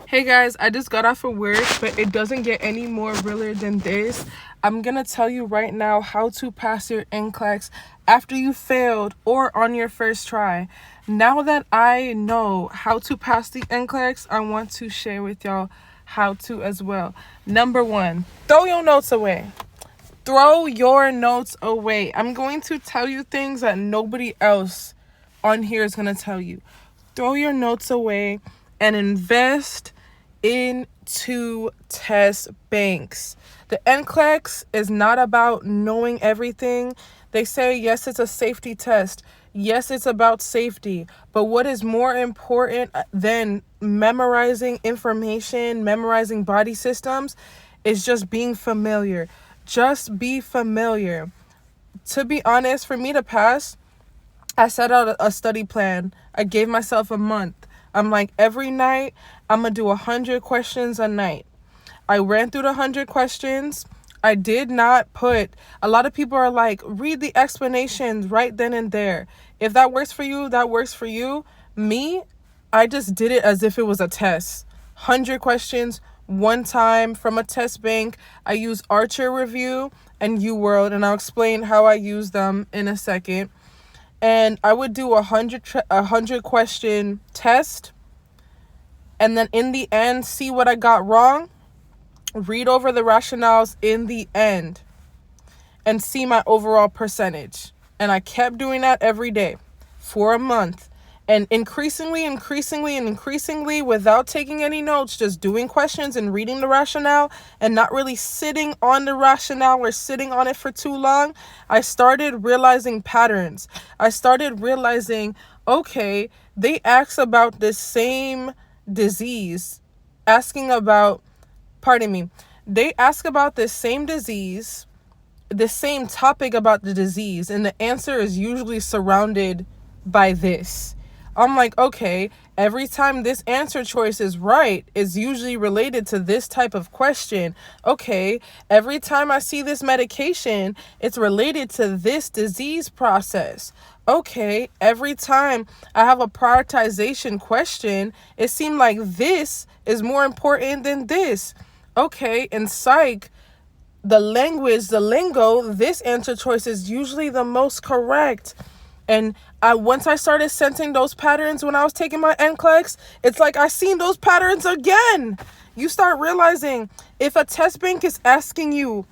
Hey guys, I just got off of work, but it doesn't get any more realer than this. I'm gonna tell you right now how to pass your NCLEX after you failed or on your first try. Now that I know how to pass the NCLEX, I want to share with y'all how to as well. Number one, throw your notes away. Throw your notes away. I'm going to tell you things that nobody else on here is gonna tell you. Throw your notes away and invest into test banks. The NCLEX is not about knowing everything. They say, yes, it's a safety test. Yes, it's about safety. But what is more important than memorizing information, memorizing body systems, is just being familiar. Just be familiar. To be honest, for me to pass, I set out a study plan. I gave myself a month. I'm like, every night, I'm going to do 100 questions a night. I ran through the 100 questions. I did not put, a lot of people are like, read the explanations right then and there. If that works for you, that works for you. Me, I just did it as if it was a test. 100 questions, one time from a test bank. I use Archer Review and UWorld, and I'll explain how I use them in a second. And I would do a 100 question test, and then in the end, see what I got wrong, read over the rationales in the end, and see my overall percentage. And I kept doing that every day for a month. And increasingly, without taking any notes, just doing questions and reading the rationale and not really sitting on the rationale or sitting on it for too long, I started realizing patterns. I started realizing, okay, they ask about this same disease, they ask about this same disease, the same topic about the disease, and the answer is usually surrounded by this. I'm like, okay, every time this answer choice is right, is usually related to this type of question. Okay, every time I see this medication, it's related to this disease process. Okay, every time I have a prioritization question, it seemed like this is more important than this. Okay, in psych, the language, the lingo, this answer choice is usually the most correct. And once I started sensing those patterns when I was taking my NCLEX, it's like I seen those patterns again. You start realizing if a test bank is asking you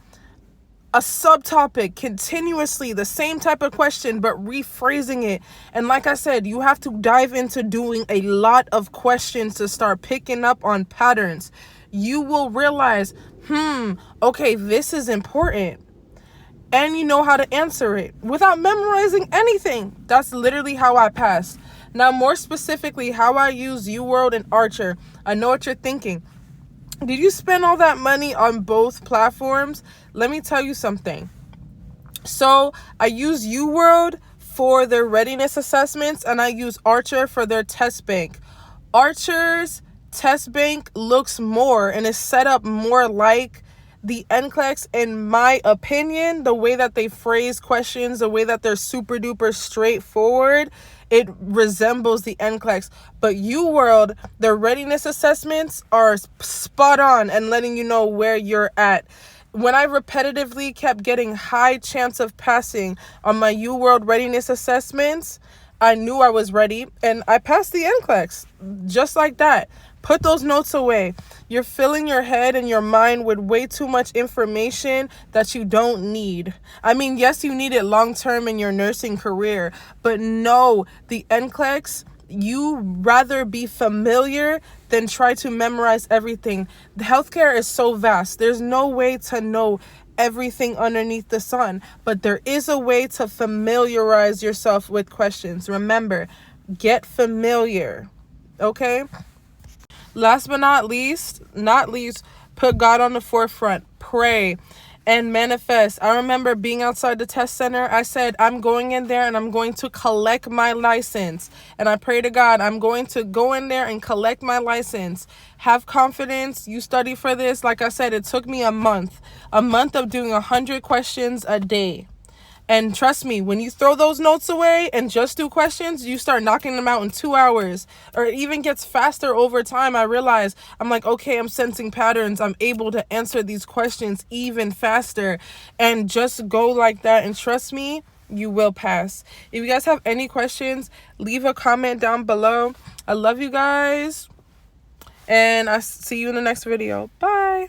a subtopic continuously, the same type of question, but rephrasing it. And like I said, you have to dive into doing a lot of questions to start picking up on patterns. You will realize, okay, this is important. And you know how to answer it without memorizing anything. That's literally how I passed. Now, more specifically, how I use UWorld and Archer. I know what you're thinking. Did you spend all that money on both platforms? Let me tell you something. So I use UWorld for their readiness assessments, and I use Archer for their test bank. Archer's test bank looks more and is set up more like the NCLEX, in my opinion. The way that they phrase questions, the way that they're super duper straightforward, it resembles the NCLEX. But UWorld, their readiness assessments are spot on and letting you know where you're at. When I repetitively kept getting high chance of passing on my UWorld readiness assessments, I knew I was ready, and I passed the NCLEX just like that. Put those notes away. You're filling your head and your mind with way too much information that you don't need. I mean, yes, you need it long-term in your nursing career, but no, the NCLEX, you rather be familiar than try to memorize everything. The healthcare is so vast. There's no way to know everything underneath the sun, but there is a way to familiarize yourself with questions. Remember, get familiar, okay? Last but not least, put God on the forefront. Pray and manifest. I remember being outside the test center. I said, I'm going in there and I'm going to collect my license. And I pray to God, I'm going to go in there and collect my license. Have confidence. You study for this. Like I said, it took me a month of doing 100 questions a day. And trust me, when you throw those notes away and just do questions, you start knocking them out in 2 hours, or it even gets faster over time. I realize I'm like, okay, I'm sensing patterns. I'm able to answer these questions even faster, and just go like that. And trust me, you will pass. If you guys have any questions, leave a comment down below. I love you guys, and I see you in the next video. Bye.